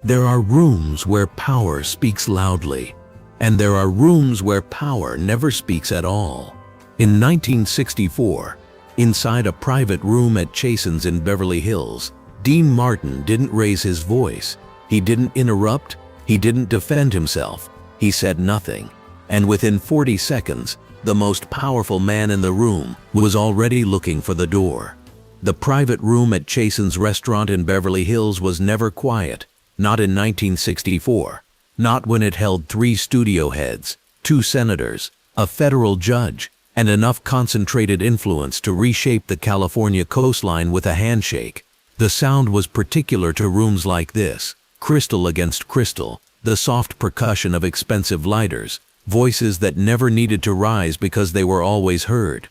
There are rooms where power speaks loudly, and there are rooms where power never speaks at all. In 1964, inside a private room at Chasen's in Beverly Hills, Dean Martin didn't raise his voice. He didn't interrupt. He didn't defend himself. He said nothing. And within 40 seconds, the most powerful man in the room was already looking for the door. The private room at Chasen's restaurant in Beverly Hills was never quiet. Not in 1964. Not when it held 3 studio heads, 2 senators, a federal judge, and enough concentrated influence to reshape the California coastline with a handshake. The sound was particular to rooms like this, crystal against crystal, the soft percussion of expensive lighters, voices that never needed to rise because they were always heard.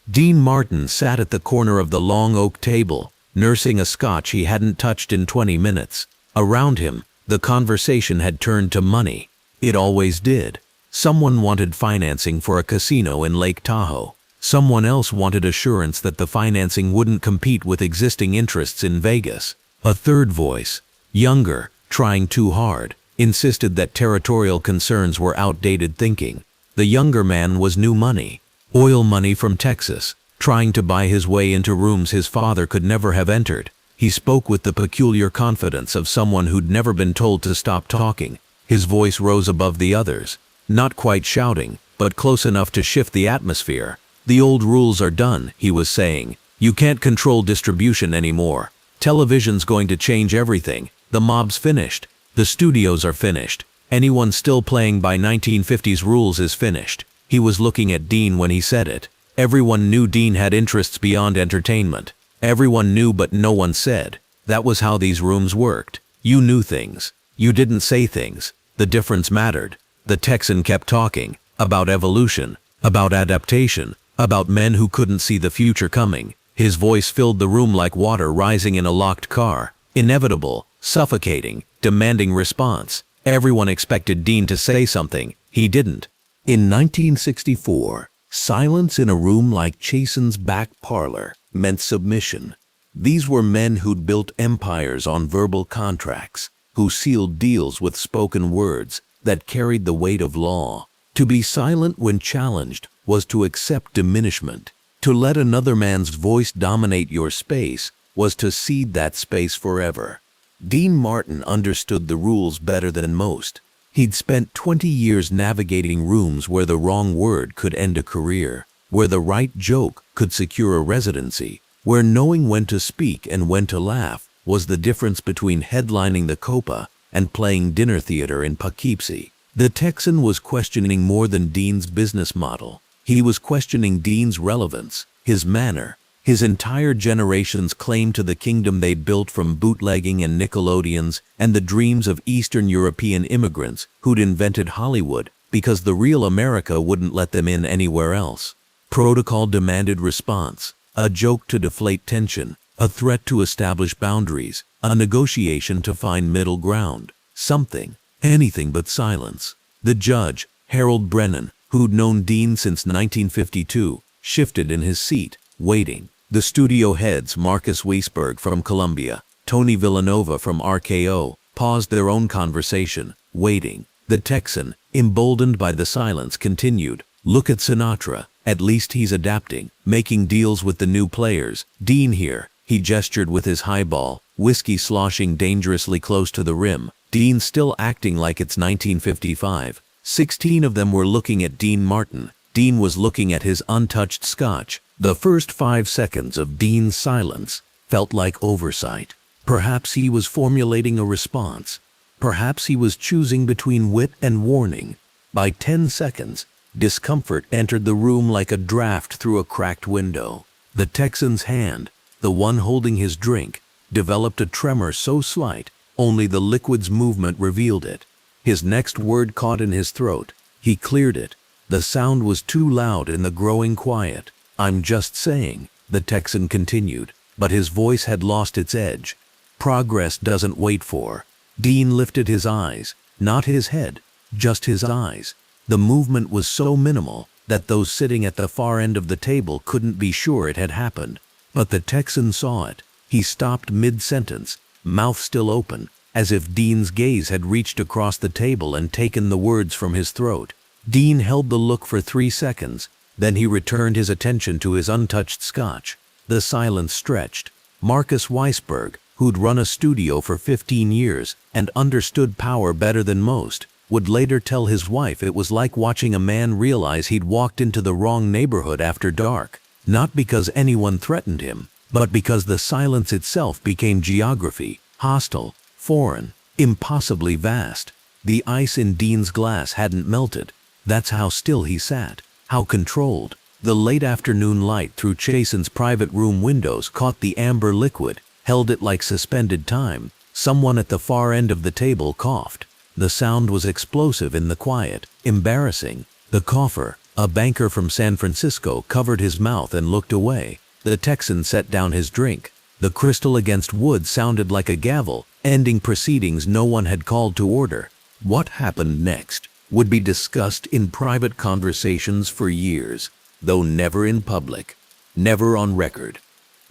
Dean Martin sat at the corner of the long oak table, nursing a scotch he hadn't touched in 20 minutes. Around him, the conversation had turned to money. It always did. Someone wanted financing for a casino in Lake Tahoe. Someone else wanted assurance that the financing wouldn't compete with existing interests in Vegas. A third voice, younger, trying too hard, insisted that territorial concerns were outdated thinking. The younger man was new money, oil money from Texas, trying to buy his way into rooms his father could never have entered. He spoke with the peculiar confidence of someone who'd never been told to stop talking. His voice rose above the others, not quite shouting, but close enough to shift the atmosphere. The old rules are done, he was saying. You can't control distribution anymore. Television's going to change everything. The mob's finished. The studios are finished. Anyone still playing by 1950s rules is finished. He was looking at Dean when he said it. Everyone knew Dean had interests beyond entertainment. Everyone knew, but no one said. That was how these rooms worked. You knew things. You didn't say things. The difference mattered. The Texan kept talking about evolution, about adaptation, about men who couldn't see the future coming. His voice filled the room like water rising in a locked car. Inevitable, suffocating, demanding response. Everyone expected Dean to say something. He didn't. In 1964, silence in a room like Chasen's back parlor meant submission. These were men who'd built empires on verbal contracts, who sealed deals with spoken words that carried the weight of law. To be silent when challenged was to accept diminishment. To let another man's voice dominate your space was to cede that space forever. Dean Martin understood the rules better than most. He'd spent 20 years navigating rooms where the wrong word could end a career, where the right joke could secure a residency, where knowing when to speak and when to laugh was the difference between headlining the Copa and playing dinner theater in Poughkeepsie. The Texan was questioning more than Dean's business model. He was questioning Dean's relevance, his manner, his entire generation's claim to the kingdom they'd built from bootlegging and Nickelodeons and the dreams of Eastern European immigrants who'd invented Hollywood because the real America wouldn't let them in anywhere else. Protocol demanded response, a joke to deflate tension, a threat to establish boundaries, a negotiation to find middle ground, something, anything but silence. The judge, Harold Brennan, who'd known Dean since 1952, shifted in his seat, waiting. The studio heads, Marcus Weisberg from Columbia, Tony Villanova from RKO, paused their own conversation, waiting. The Texan, emboldened by the silence, continued. Look at Sinatra. At least he's adapting, making deals with the new players. Dean here. He gestured with his highball, whiskey sloshing dangerously close to the rim. Dean still acting like it's 1955. 16 of them were looking at Dean Martin. Dean was looking at his untouched scotch. The first 5 seconds of Dean's silence felt like oversight. Perhaps he was formulating a response. Perhaps he was choosing between wit and warning. By 10 seconds, discomfort entered the room like a draft through a cracked window. The Texan's hand, the one holding his drink, developed a tremor so slight, only the liquid's movement revealed it. His next word caught in his throat. He cleared it. The sound was too loud in the growing quiet. I'm just saying, the Texan continued, but his voice had lost its edge. Progress doesn't wait for. Dean lifted his eyes, not his head, just his eyes. The movement was so minimal that those sitting at the far end of the table couldn't be sure it had happened. But the Texan saw it. He stopped mid-sentence, mouth still open, as if Dean's gaze had reached across the table and taken the words from his throat. Dean held the look for 3 seconds, then he returned his attention to his untouched scotch. The silence stretched. Marcus Weisberg, who'd run a studio for 15 years and understood power better than most, would later tell his wife it was like watching a man realize he'd walked into the wrong neighborhood after dark, not because anyone threatened him, but because the silence itself became geography, hostile, foreign, impossibly vast. The ice in Dean's glass hadn't melted. That's how still he sat, how controlled. The late afternoon light through Chasen's private room windows caught the amber liquid, held it like suspended time. Someone at the far end of the table coughed. The sound was explosive in the quiet, embarrassing. The cougher, a banker from San Francisco, covered his mouth and looked away. The Texan set down his drink. The crystal against wood sounded like a gavel, ending proceedings no one had called to order. What happened next would be discussed in private conversations for years, though never in public, never on record.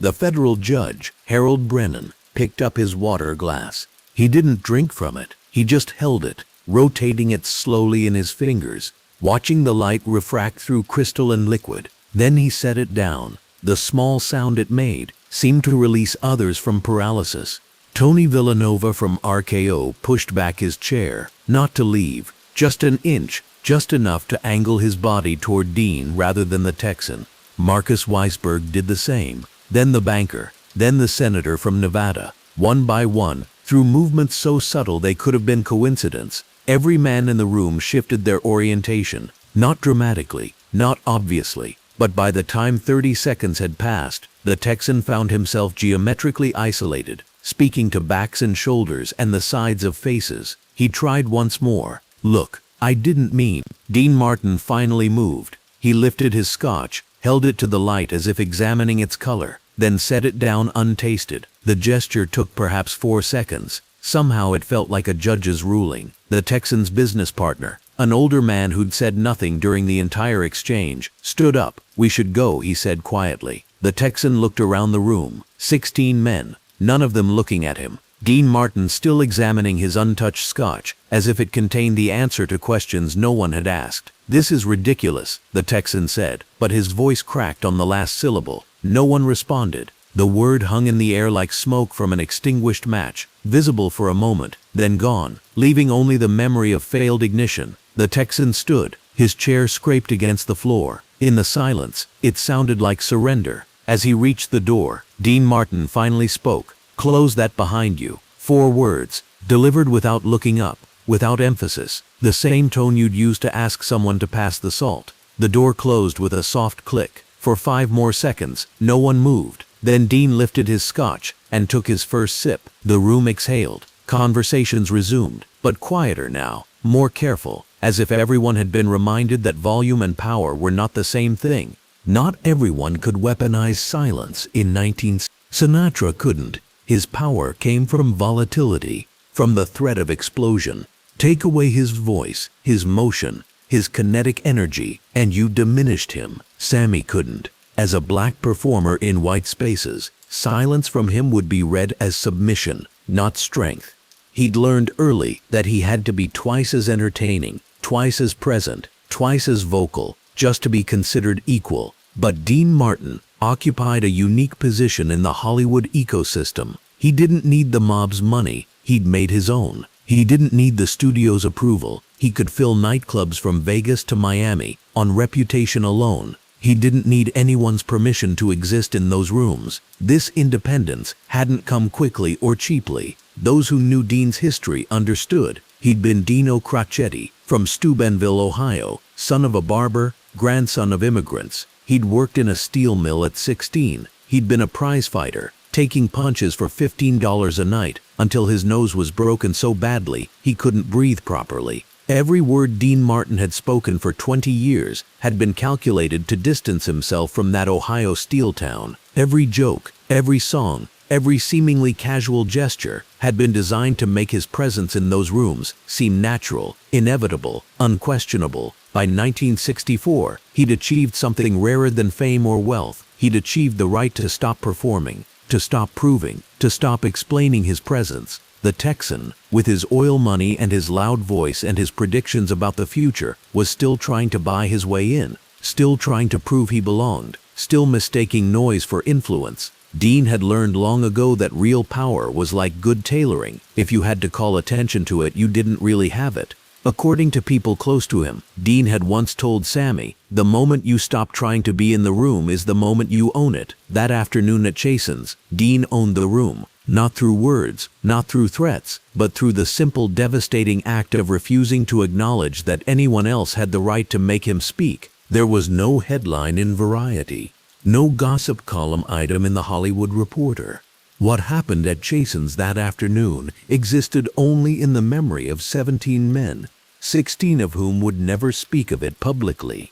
The federal judge, Harold Brennan, picked up his water glass. He didn't drink from it. He just held it, rotating it slowly in his fingers, watching the light refract through crystal and liquid. Then he set it down. The small sound it made seemed to release others from paralysis. Tony Villanova from RKO pushed back his chair, not to leave, just an inch, just enough to angle his body toward Dean rather than the Texan. Marcus Weisberg did the same, then the banker, then the senator from Nevada. One by one, through movements so subtle they could have been coincidence, every man in the room shifted their orientation, not dramatically, not obviously, but by the time 30 seconds had passed, the Texan found himself geometrically isolated, speaking to backs and shoulders and the sides of faces. He tried once more. "Look, I didn't mean." Dean Martin finally moved. He lifted his scotch, held it to the light as if examining its color, then set it down untasted. The gesture took perhaps 4 seconds. Somehow it felt like a judge's ruling. The Texan's business partner, an older man who'd said nothing during the entire exchange, stood up. "We should go," he said quietly. The Texan looked around the room. 16 men, none of them looking at him. Dean Martin still examining his untouched scotch, as if it contained the answer to questions no one had asked. "This is ridiculous," the Texan said, but his voice cracked on the last syllable. No one responded. The word hung in the air like smoke from an extinguished match, visible for a moment, then gone, leaving only the memory of failed ignition. The Texan stood, his chair scraped against the floor. In the silence, it sounded like surrender. As he reached the door, Dean Martin finally spoke. "Close that behind you." 4 words, delivered without looking up, without emphasis, the same tone you'd use to ask someone to pass the salt. The door closed with a soft click. For 5 more seconds, no one moved. Then Dean lifted his scotch and took his first sip. The room exhaled. Conversations resumed, but quieter now, more careful, as if everyone had been reminded that volume and power were not the same thing. Not everyone could weaponize silence in 19... Sinatra couldn't. His power came from volatility, from the threat of explosion. Take away his voice, his motion, his kinetic energy, and you diminished him. Sammy couldn't. As a black performer in white spaces, silence from him would be read as submission, not strength. He'd learned early that he had to be twice as entertaining, twice as present, twice as vocal, just to be considered equal. But Dean Martin occupied a unique position in the Hollywood ecosystem. He didn't need the mob's money. He'd made his own. He didn't need the studio's approval. He could fill nightclubs from Vegas to Miami on reputation alone. He didn't need anyone's permission to exist in those rooms. This independence hadn't come quickly or cheaply. Those who knew Dean's history understood. He'd been Dino Crocchetti from Steubenville, Ohio, son of a barber, grandson of immigrants. He'd worked in a steel mill at 16. He'd been a prize fighter, taking punches for $15 a night until his nose was broken so badly he couldn't breathe properly. Every word Dean Martin had spoken for 20 years had been calculated to distance himself from that Ohio steel town. Every joke, every song, every seemingly casual gesture had been designed to make his presence in those rooms seem natural, inevitable, unquestionable. By 1964, he'd achieved something rarer than fame or wealth. He'd achieved the right to stop performing, to stop proving, to stop explaining his presence. The Texan, with his oil money and his loud voice and his predictions about the future, was still trying to buy his way in, still trying to prove he belonged, still mistaking noise for influence. Dean had learned long ago that real power was like good tailoring. If you had to call attention to it, you didn't really have it. According to people close to him, Dean had once told Sammy, "The moment you stop trying to be in the room is the moment you own it." That afternoon at Chasen's, Dean owned the room, not through words, not through threats, but through the simple, devastating act of refusing to acknowledge that anyone else had the right to make him speak. There was no headline in Variety, no gossip column item in The Hollywood Reporter. What happened at Chasen's that afternoon existed only in the memory of 17 men, 16 of whom would never speak of it publicly.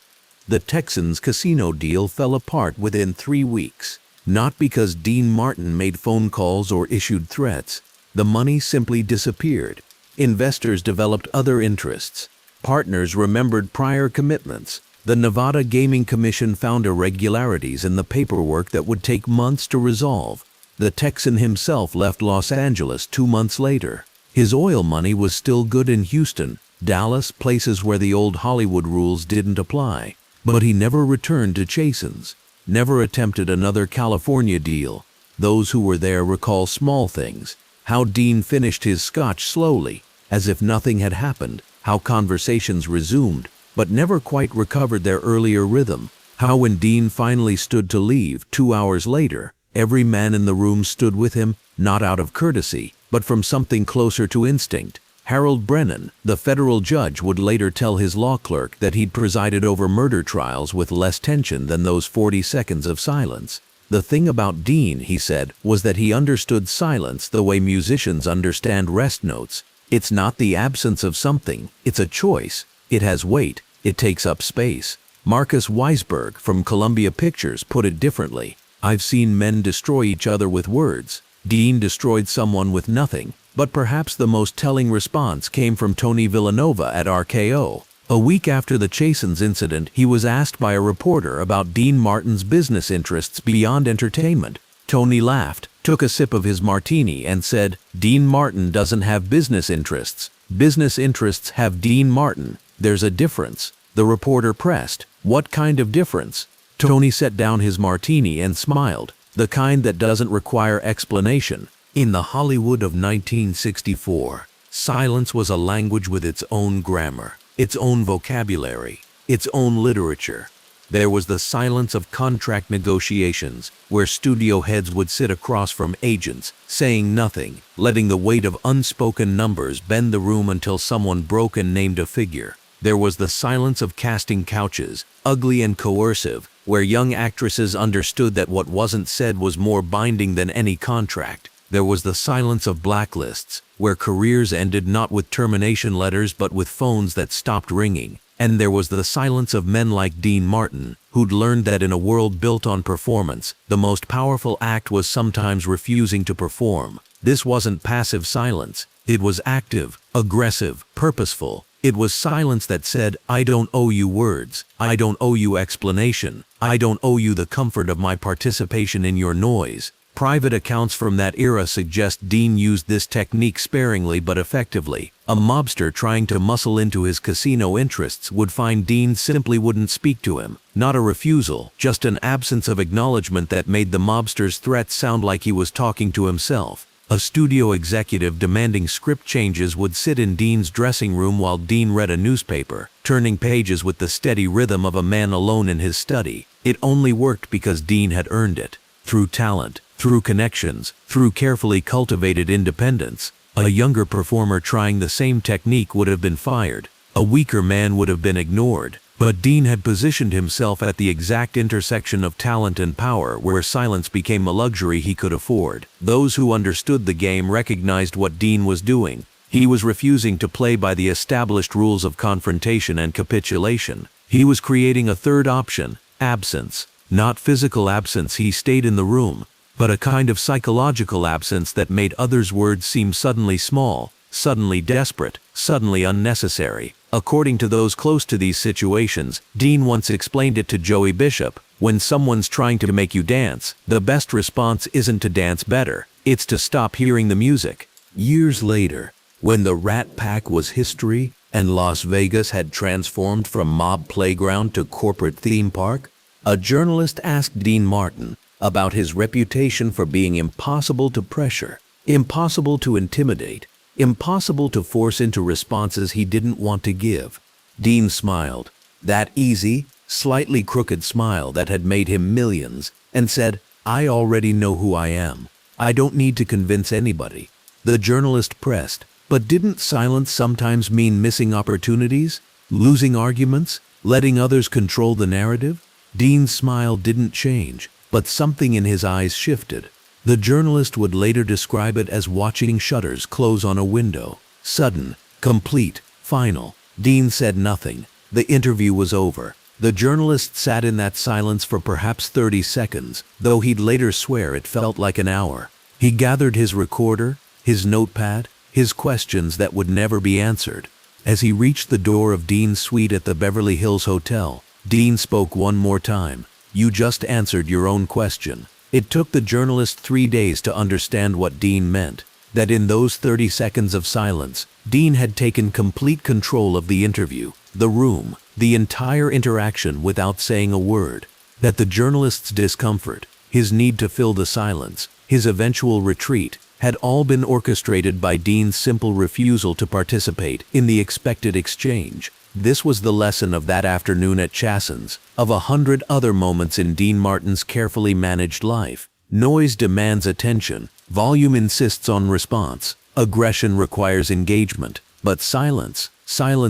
The Texans' casino deal fell apart within 3 weeks, not because Dean Martin made phone calls or issued threats. The money simply disappeared. Investors developed other interests. Partners remembered prior commitments. The Nevada Gaming Commission found irregularities in the paperwork that would take months to resolve. The Texan himself left Los Angeles 2 months later. His oil money was still good in Houston, Dallas, places where the old Hollywood rules didn't apply. But he never returned to Chasen's, never attempted another California deal. Those who were there recall small things, how Dean finished his scotch slowly, as if nothing had happened, how conversations resumed, but never quite recovered their earlier rhythm, how when Dean finally stood to leave 2 hours later, every man in the room stood with him, not out of courtesy, but from something closer to instinct. Harold Brennan, the federal judge, would later tell his law clerk that he'd presided over murder trials with less tension than those 40 seconds of silence. The thing about Dean, he said, was that he understood silence the way musicians understand rest notes. It's not the absence of something, it's a choice. It has weight, it takes up space. Marcus Weisberg from Columbia Pictures put it differently. "I've seen men destroy each other with words." Dean destroyed someone with nothing, but perhaps the most telling response came from Tony Villanova at RKO. A week after the Chasen's incident, he was asked by a reporter about Dean Martin's business interests beyond entertainment. Tony laughed, took a sip of his martini and said, "Dean Martin doesn't have business interests. Business interests have Dean Martin. There's a difference." The reporter pressed, "What kind of difference?" Tony set down his martini and smiled, "The kind that doesn't require explanation." In the Hollywood of 1964, silence was a language with its own grammar, its own vocabulary, its own literature. There was the silence of contract negotiations, where studio heads would sit across from agents, saying nothing, letting the weight of unspoken numbers bend the room until someone broke and named a figure. There was the silence of casting couches, ugly and coercive, where young actresses understood that what wasn't said was more binding than any contract. There was the silence of blacklists, where careers ended not with termination letters but with phones that stopped ringing. And there was the silence of men like Dean Martin, who'd learned that in a world built on performance, the most powerful act was sometimes refusing to perform. This wasn't passive silence. It was active, aggressive, purposeful. It was silence that said, "I don't owe you words. I don't owe you explanation. I don't owe you the comfort of my participation in your noise." Private accounts from that era suggest Dean used this technique sparingly but effectively. A mobster trying to muscle into his casino interests would find Dean simply wouldn't speak to him. Not a refusal, just an absence of acknowledgement that made the mobster's threat sound like he was talking to himself. A studio executive demanding script changes would sit in Dean's dressing room while Dean read a newspaper, turning pages with the steady rhythm of a man alone in his study. It only worked because Dean had earned it. Through talent, through connections, through carefully cultivated independence. A younger performer trying the same technique would have been fired. A weaker man would have been ignored. But Dean had positioned himself at the exact intersection of talent and power where silence became a luxury he could afford. Those who understood the game recognized what Dean was doing. He was refusing to play by the established rules of confrontation and capitulation. He was creating a third option, absence. Not physical absence, he stayed in the room, but a kind of psychological absence that made others' words seem suddenly small, suddenly desperate, suddenly unnecessary. According to those close to these situations, Dean once explained it to Joey Bishop, "When someone's trying to make you dance, the best response isn't to dance better, it's to stop hearing the music." Years later, when the Rat Pack was history and Las Vegas had transformed from mob playground to corporate theme park, a journalist asked Dean Martin about his reputation for being impossible to pressure, impossible to intimidate, impossible to force into responses he didn't want to give. Dean smiled, that easy, slightly crooked smile that had made him millions, and said, "I already know who I am. I don't need to convince anybody." The journalist pressed, but didn't silence sometimes mean missing opportunities, losing arguments, letting others control the narrative? Dean's smile didn't change, but something in his eyes shifted. The journalist would later describe it as watching shutters close on a window. Sudden, complete, final. Dean said nothing. The interview was over. The journalist sat in that silence for perhaps 30 seconds, though he'd later swear it felt like an hour. He gathered his recorder, his notepad, his questions that would never be answered. As he reached the door of Dean's suite at the Beverly Hills Hotel, Dean spoke one more time. "You just answered your own question." It took the journalist 3 days to understand what Dean meant. That in those 30 seconds of silence, Dean had taken complete control of the interview, the room, the entire interaction without saying a word. That the journalist's discomfort, his need to fill the silence, his eventual retreat, had all been orchestrated by Dean's simple refusal to participate in the expected exchange. This was the lesson of that afternoon at Chasen's, of 100 other moments in Dean Martin's carefully managed life. Noise demands attention, volume insists on response, aggression requires engagement, but silence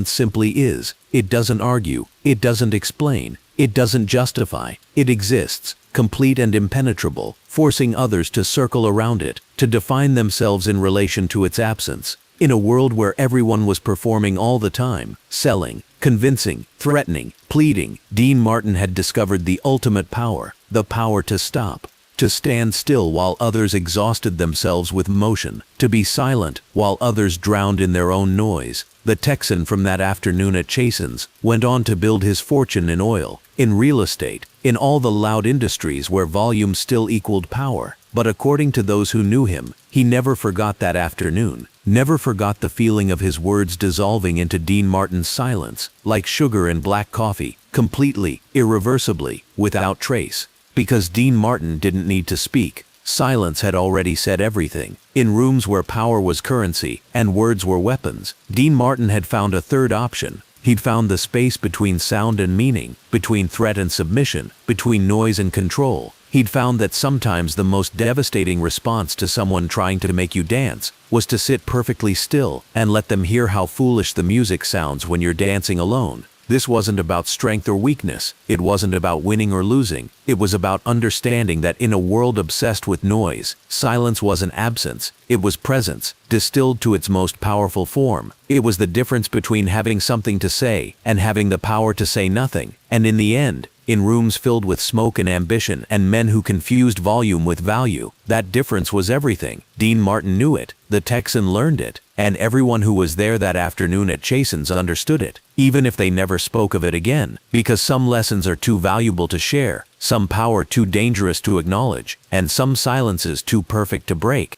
simply is. It doesn't argue, it doesn't explain, it doesn't justify, it exists, complete and impenetrable, forcing others to circle around it, to define themselves in relation to its absence. In a world where everyone was performing all the time, selling, convincing, threatening, pleading, Dean Martin had discovered the ultimate power, the power to stop, to stand still while others exhausted themselves with motion, to be silent while others drowned in their own noise. The Texan from that afternoon at Chasen's went on to build his fortune in oil, in real estate, in all the loud industries where volume still equaled power. But according to those who knew him, he never forgot that afternoon, never forgot the feeling of his words dissolving into Dean Martin's silence, like sugar in black coffee, completely, irreversibly, without trace. Because Dean Martin didn't need to speak. Silence had already said everything. In rooms where power was currency and words were weapons, Dean Martin had found a third option. He'd found the space between sound and meaning, between threat and submission, between noise and control. He'd found that sometimes the most devastating response to someone trying to make you dance was to sit perfectly still and let them hear how foolish the music sounds when you're dancing alone. This wasn't about strength or weakness. It wasn't about winning or losing. It was about understanding that in a world obsessed with noise, silence wasn't absence. It was presence, distilled to its most powerful form. It was the difference between having something to say and having the power to say nothing. And in the end, in rooms filled with smoke and ambition and men who confused volume with value, that difference was everything. Dean Martin knew it, the Texan learned it, and everyone who was there that afternoon at Chasen's understood it, even if they never spoke of it again, because some lessons are too valuable to share, some power too dangerous to acknowledge, and some silences too perfect to break.